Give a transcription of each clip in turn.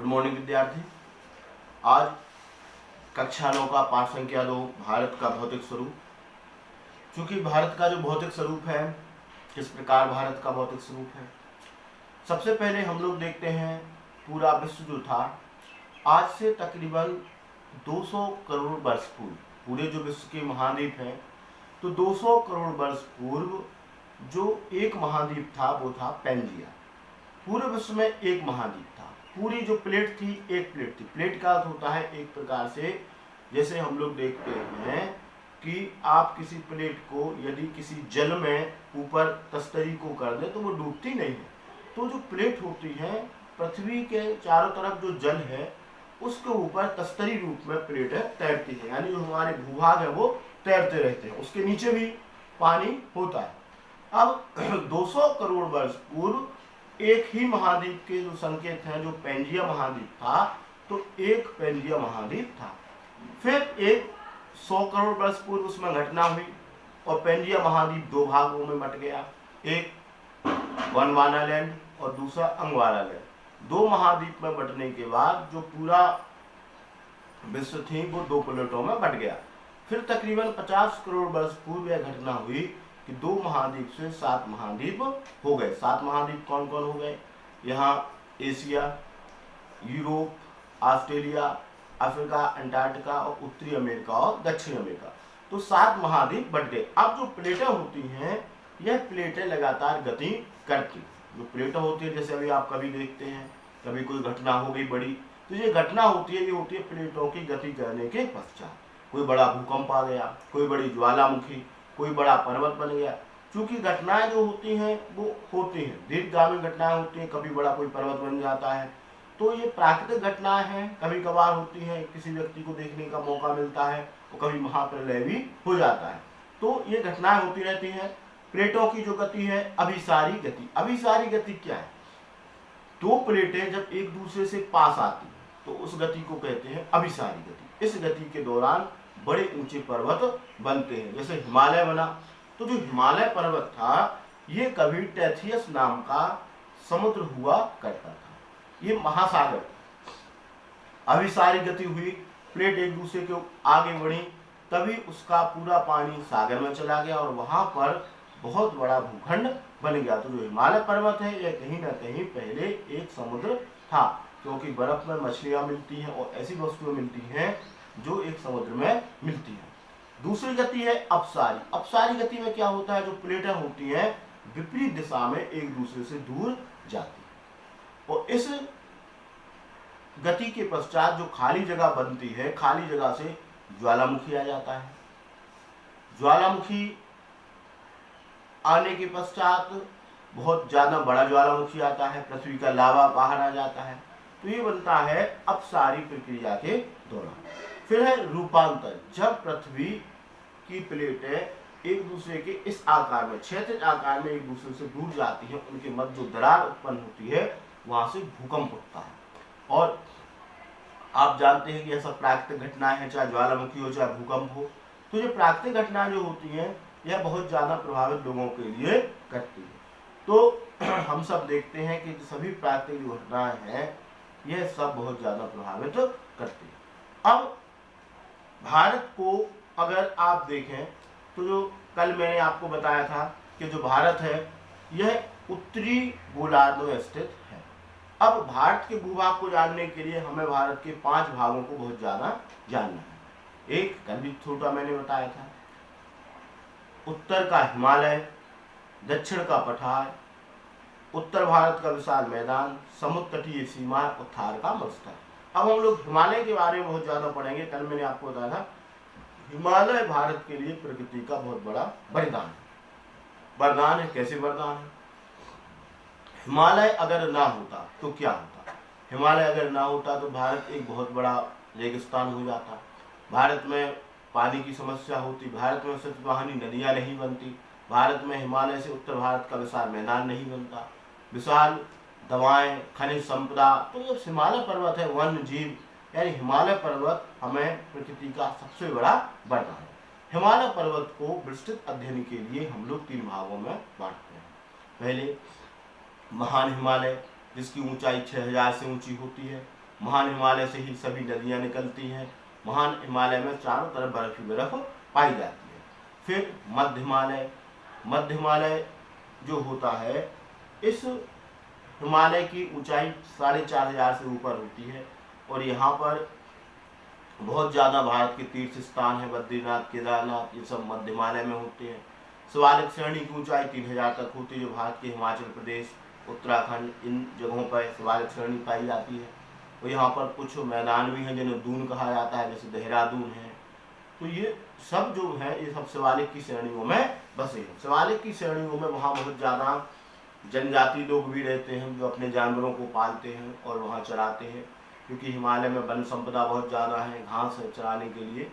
Morning विद्यार्थी। आज कक्षा 9 का पाठ संख्या 2 भारत का भौतिक स्वरूप। चूंकि भारत का जो भौतिक स्वरूप है, किस प्रकार भारत का भौतिक स्वरूप है, सबसे पहले हम लोग देखते हैं पूरा विश्व जो था आज से तकरीबन 200 करोड़ वर्ष पूर्व, पूरे जो विश्व के महाद्वीप हैं तो 200 करोड़ वर्ष पूर्व जो एक महाद्वीप था वो था पैंजिया। पूरे विश्व में एक महाद्वीप था, पूरी जो प्लेट थी एक प्लेट थी। प्लेट का अर्थ होता है एक प्रकार से, जैसे हम लोग देखते हैं कि आप किसी प्लेट को यदि किसी जल में ऊपर तस्तरी को कर दे तो वो डूबती नहीं है। तो जो प्लेट होती है पृथ्वी के चारों तरफ जो जल है उसके ऊपर तस्तरी रूप में प्लेट है तैरती है, यानी जो हमारे भूभाग है वो तैरते रहते हैं, उसके नीचे भी पानी होता है। अब 200 करोड़ वर्ष पूर्व एक ही महाद्वीप के जो संकेत हैं, जो पैंजिया महाद्वीप था तो एक पैंजिया महाद्वीप था। फिर एक 100 करोड़ वर्ष पूर्व उसमें घटना हुई और पैंजिया महाद्वीप दो भागों में बट गया, एक गोंडवाना लैंड और दूसरा अंगवाला लैंड। दो महाद्वीप में बटने के बाद जो पूरा विश्व थी वो दो प्लेटों में बट गया। फिर तकरीबन 50 करोड़ वर्ष पूर्व यह घटना हुई कि दो महाद्वीप से 7 महाद्वीप हो गए। 7 महाद्वीप कौन कौन हो गए? यहाँ Asia, Europe, Australia, Africa, Antarctica और उत्तरी अमेरिका और दक्षिण अमेरिका, तो 7 महाद्वीप बट गए। अब जो प्लेटें होती हैं यह प्लेटें लगातार गति करती। जो प्लेटें होती है, जैसे अभी आप कभी देखते हैं कभी कोई घटना हो गई बड़ी, तो ये घटना होती है, ये होती है प्लेटों की गति करने के पश्चात। कोई बड़ा भूकंप आ गया, कोई बड़ी ज्वालामुखी, कोई बड़ा पर्वत बन गया। क्योंकि घटनाएं जो होती हैं वो होती हैं, दीर्घगामी घटनाएं होती हैं, कभी बड़ा कोई पर्वत बन जाता है, तो ये प्राकृतिक घटनाएं हैं, कभी कभार होती हैं, किसी व्यक्ति को देखने का मौका मिलता है, और कभी महाप्रलय भी हो जाता है। तो ये घटनाएं होती रहती हैं। प्लेटों की जो गति है अभिसारी गति। अभिसारी गति क्या है? दो प्लेटें जब एक दूसरे से पास आती तो उस गति को कहते हैं अभिसारी गति। इस गति के दौरान बड़े ऊंचे पर्वत बनते हैं, जैसे हिमालय बना। तो जो हिमालय पर्वत था ये कभी टेथियस नाम का समुद्र हुआ करता था, ये महासागर। अभिसारी गति हुई, प्लेट एक दूसरे के आगे बढ़ी, तभी उसका पूरा पानी सागर में चला गया और वहां पर बहुत बड़ा भूखंड बन गया। तो जो हिमालय पर्वत है यह कहीं ना कहीं पहले एक समुद्र था, क्योंकि बर्फ में मछलियां मिलती हैं और ऐसी वस्तुएं मिलती हैं जो एक समुद्र में मिलती है। दूसरी गति है अपसारी। अपसारी गति में क्या होता है? जो प्लेटें होती हैं विपरीत दिशा में एक दूसरे से दूर जाती है, और इस गति के पश्चात जो खाली जगह बनती है, खाली जगह से ज्वालामुखी आ जाता है। ज्वालामुखी आने के पश्चात बहुत ज्यादा बड़ा ज्वालामुखी आता है, पृथ्वी का लावा बाहर आ जाता है, तो ये बनता है अपसारी प्रक्रिया के दौरान। फिर है रूपांतर। जब पृथ्वी की प्लेटें एक दूसरे के इस आकार में, क्षैतिज आकार में एक दूसरे से दूर जाती हैं, उनके मध्य जो दरार उत्पन्न होती है वहां से भूकंप उठता है। और आप जानते हैं कि ऐसा प्राकृतिक घटनाएं हैं, चाहे ज्वालामुखी हो चाहे भूकंप हो, तो ये प्राकृतिक घटनाएं जो होती हैं यह बहुत ज्यादा प्रभावित लोगों के लिए करती है। तो हम सब देखते हैं कि सभी प्राकृतिक जो घटनाएं हैं यह सब बहुत ज्यादा प्रभावित करती है। अब भारत को अगर आप देखें तो जो कल मैंने आपको बताया था कि जो भारत है यह उत्तरी गोलार्ध में स्थित है। अब भारत के भूभाग को जानने के लिए हमें भारत के 5 भागों को बहुत ज्यादा जानना है। एक कल भी छोटा मैंने बताया था, उत्तर का हिमालय, दक्षिण का पठार, उत्तर भारत का विशाल मैदान, समुद्र तटीय सीमा और थार का मरुस्थल। अब हम लोग हिमालय के बारे में बहुत ज्यादा पढ़ेंगे। कल मैंने आपको बताया था हिमालय भारत के लिए प्रकृति का बहुत बड़ा वरदान है। वरदान है, कैसे वरदान है? हिमालय अगर ना होता तो क्या होता? हिमालय अगर ना होता तो भारत एक बहुत बड़ा रेगिस्तान हो जाता, भारत में पानी की समस्या होती, भारत में सतवाहिनी नदियां नहीं बनती, भारत में हिमालय से उत्तर भारत का विशाल मैदान नहीं बनता, विशाल दवाएं, खनिज संपदा। तो जो हिमालय पर्वत है, वन्य जीव, यानी हिमालय पर्वत हमें प्रकृति का सबसे बड़ा वरदान है। हिमालय पर्वत को विस्तृत अध्ययन के लिए हम लोग 3 भागों में बांटते हैं। पहले महान हिमालय, जिसकी ऊंचाई 6000 से ऊंची होती है। महान हिमालय से ही सभी नदियाँ निकलती हैं। महान हिमालय में चारों तरफ बर्फ ही बर्फ पाई जाती है। फिर मध्य हिमालय, मध्य हिमालय जो होता है, इस हिमालय की ऊंचाई 4500 से ऊपर होती है और यहाँ पर बहुत ज़्यादा भारत के तीर्थ स्थान है, बद्रीनाथ, केदारनाथ, ये सब मध्य हिमालय में होते हैं। शिवालिक श्रेणी की ऊंचाई 3000 तक होती है, जो भारत के हिमाचल प्रदेश, उत्तराखंड, इन जगहों पर शिवालिक श्रेणी पाई जाती है। और यहाँ पर कुछ मैदान भी हैं जिन्हें दून कहा जाता है, जैसे देहरादून है। तो ये सब जो है, ये सब शिवालिक की श्रेणियों में बसे हैं। शिवालिक की श्रेणियों में वहाँ बहुत ज़्यादा जनजाति लोग भी रहते हैं जो अपने जानवरों को पालते हैं और वहाँ चराते हैं, क्योंकि हिमालय में वन संपदा बहुत ज़्यादा है, घास है चराने के लिए।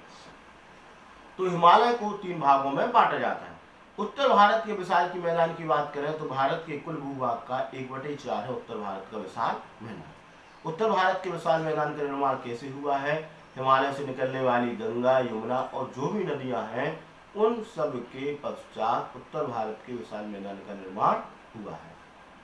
तो हिमालय को 3 भागों में बांटा जाता है। उत्तर भारत के विशाल की मैदान की बात करें तो भारत के कुल भूभाग का 1/4 है उत्तर भारत का विशाल मैदान। उत्तर भारत के विशाल मैदान का निर्माण कैसे हुआ है? हिमालय से निकलने वाली गंगा, यमुना और जो भी नदियां हैं, उन सब के पश्चात उत्तर भारत के विशाल मैदान का निर्माण हुआ है।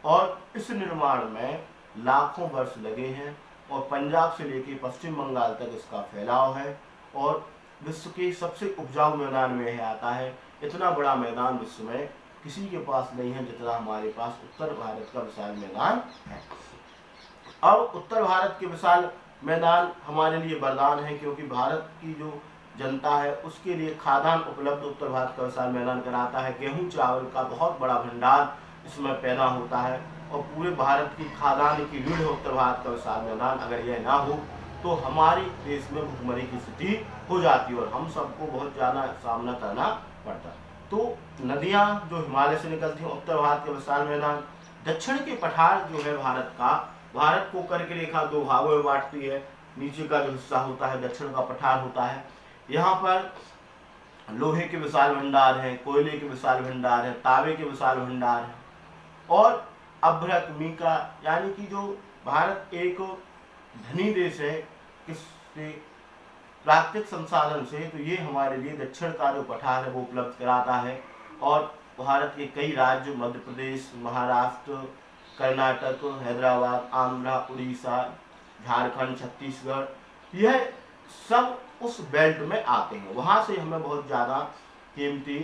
और इस निर्माण में लाखों वर्ष लगे हैं और पंजाब से लेकर पश्चिम बंगाल तक इसका फैलाव है और विश्व के सबसे उपजाऊ मैदान में यह आता है। इतना बड़ा मैदान विश्व में किसी के पास नहीं है जितना हमारे पास उत्तर भारत का विशाल मैदान है। अब उत्तर भारत के विशाल मैदान हमारे लिए वरदान है, क्योंकि भारत की जो जनता है उसके लिए खाद्यान्न उपलब्ध उत्तर भारत का विशाल मैदान कराता है। गेहूं चावल का बहुत बड़ा भंडार इसमें पैदा होता है और पूरे भारत की खाद्यान्न की रीढ़ है उत्तर भारत का विशाल मैदान। अगर यह ना हो तो हमारे देश में भुखमरी की स्थिति हो जाती है और हम सबको बहुत ज़्यादा सामना करना पड़ता है। तो नदियाँ जो हिमालय से निकलती हैं, उत्तर भारत के विशाल मैदान। दक्षिण के पठार जो है भारत का, भारत को कर्क रेखा 2 भागों में बांटती है। नीचे का जो हिस्सा होता है दक्षिण का पठार होता है। यहाँ पर लोहे के विशाल भंडार हैं, कोयले के विशाल भंडार हैं, तांबे के विशाल भंडार हैं और अभ्रक, मीका, यानी कि जो भारत एक धनी देश है किससे, प्राकृतिक संसाधन से, तो ये हमारे लिए दक्षिण का जो पठार है वो उपलब्ध कराता है। और भारत के कई राज्य, मध्य प्रदेश, महाराष्ट्र, कर्नाटक, हैदराबाद, आंध्र, उड़ीसा, झारखंड, छत्तीसगढ़, यह सब उस बेल्ट में आते हैं। वहाँ से हमें बहुत ज़्यादा कीमती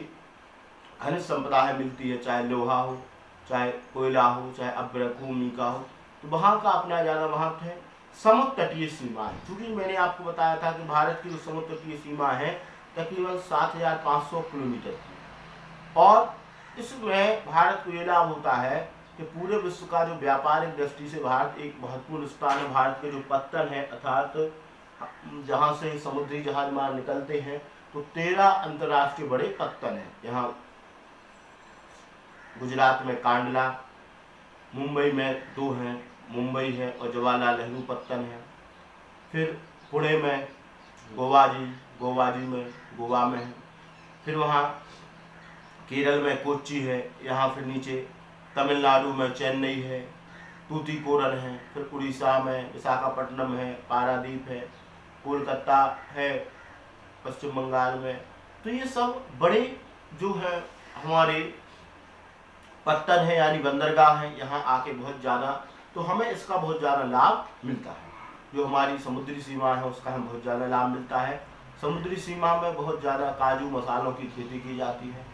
खनिज संपदा मिलती है, चाहे लोहा हो, चाहे कोयला हो, चाहे अभ्रक हो, मीका हो। तो वहाँ का अपना ज़्यादा महत्व है। समुद्र तटीय सीमा है, क्योंकि मैंने आपको बताया था कि भारत की जो समुद्र तटीय सीमा है तकरीबन 7500 किलोमीटर की, और इसमें भारत को ये लाभ होता है कि पूरे विश्व का जो व्यापारिक दृष्टि से भारत एक महत्वपूर्ण स्थान है। भारत के जो पत्तन है, अर्थात जहाँ से समुद्री जहाज मार्ग निकलते हैं, तो 13 अंतर्राष्ट्रीय बड़े पत्तन हैं। यहाँ गुजरात में कांडला, मुंबई में 2 हैं, मुंबई है और जवाहरलाल नेहरू पत्तन है। फिर पुणे में गोवाजी में गोवा में है। फिर वहाँ केरल में कोच्चि है। यहाँ फिर नीचे तमिलनाडु में चेन्नई है, तूतीकोरन है। फिर उड़ीसा में विशाखापट्टनम है, पारादीप है, कोलकाता है पश्चिम बंगाल में। तो ये सब बड़े जो है हमारे पत्तन है, यानी बंदरगाह है। यहाँ आके बहुत ज़्यादा, तो हमें इसका बहुत ज़्यादा लाभ मिलता है। जो हमारी समुद्री सीमा है उसका हमें बहुत ज़्यादा लाभ मिलता है। समुद्री सीमा में बहुत ज़्यादा काजू मसालों की खेती की जाती है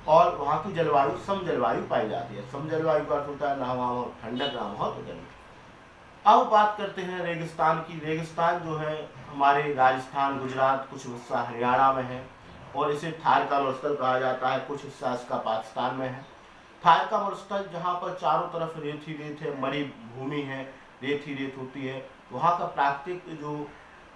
और वहाँ की जलवायु सम जलवायु पाई जाती है। सम जलवायु का अर्थ होता है ना वहाँ ठंडक ना बहुत गर्मी। अब बात करते हैं रेगिस्तान की। रेगिस्तान जो है हमारे राजस्थान, गुजरात, कुछ हिस्सा हरियाणा में है और इसे थार का मरुस्थल कहा जाता है। कुछ हिस्सा इसका पाकिस्तान में है। थार का मरुस्थल जहाँ पर चारों तरफ रेत ही रेत है, मरी भूमि है, रेत ही रेत होती है। वहाँ का प्राकृतिक जो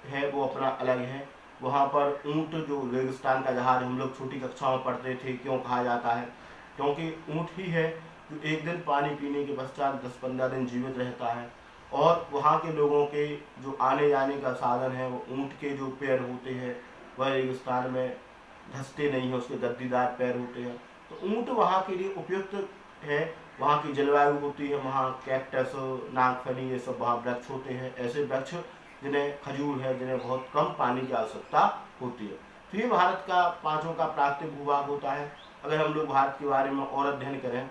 है वो अपना अलग है। वहाँ पर ऊँट, जो रेगिस्तान का जहाज हम लोग छोटी कक्षा में पढ़ते थे, क्यों कहा जाता है? क्योंकि ऊँट ही है जो एक दिन पानी पीने के पश्चात 10-15 दिन जीवित रहता है और वहाँ के लोगों के जो आने जाने का साधन है वो ऊँट के जो पैर होते हैं वह रेगिस्तान में धंसते नहीं है, उसके गद्दीदार पैर होते हैं। तो ऊँट वहाँ के लिए उपयुक्त है। वहाँ की जलवायु होती है, वहाँ कैक्टस, नागफनी, ये सब वहाँ वृक्ष होते हैं। ऐसे वृक्ष जिन्हें खजूर है, जिन्हें बहुत कम पानी की आवश्यकता होती है। तो ये भारत का 5 का प्राकृतिक भूभाग होता है। अगर हम लोग भारत के बारे में और अध्ययन करें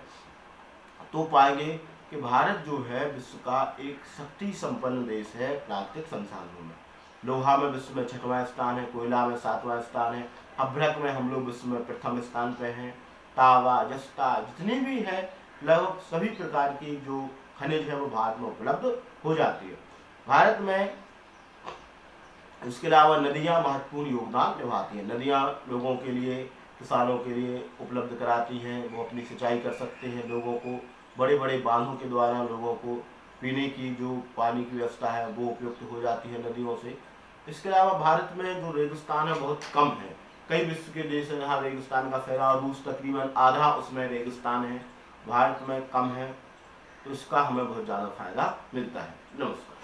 तो पाएंगे कि भारत जो है विश्व का एक शक्ति संपन्न देश है प्राकृतिक संसाधनों में। लोहा में विश्व में 6वां स्थान है, कोयला में 7वां स्थान है, अभ्रक में हम लोग विश्व में प्रथम स्थान पे हैं। तांबा, जस्ता जितनी भी है लगभग सभी प्रकार की जो खनिज है वो भारत में उपलब्ध हो जाती है। भारत में इसके अलावा नदियाँ महत्वपूर्ण योगदान निभाती हैं। नदियाँ लोगों के लिए, किसानों के लिए उपलब्ध कराती हैं, वो अपनी सिंचाई कर सकते हैं। लोगों को बड़े बड़े बांधों के द्वारा लोगों को पीने की जो पानी की व्यवस्था है वो उपयुक्त हो जाती है नदियों से। इसके अलावा भारत में जो रेगिस्तान है बहुत कम है। कई विश्व के देश हैं जहाँ रेगिस्तान का फैलाव, रूस तकरीबन आधा उसमें रेगिस्तान है, भारत में कम है, तो इसका हमें बहुत ज़्यादा फायदा मिलता है। नमस्कार।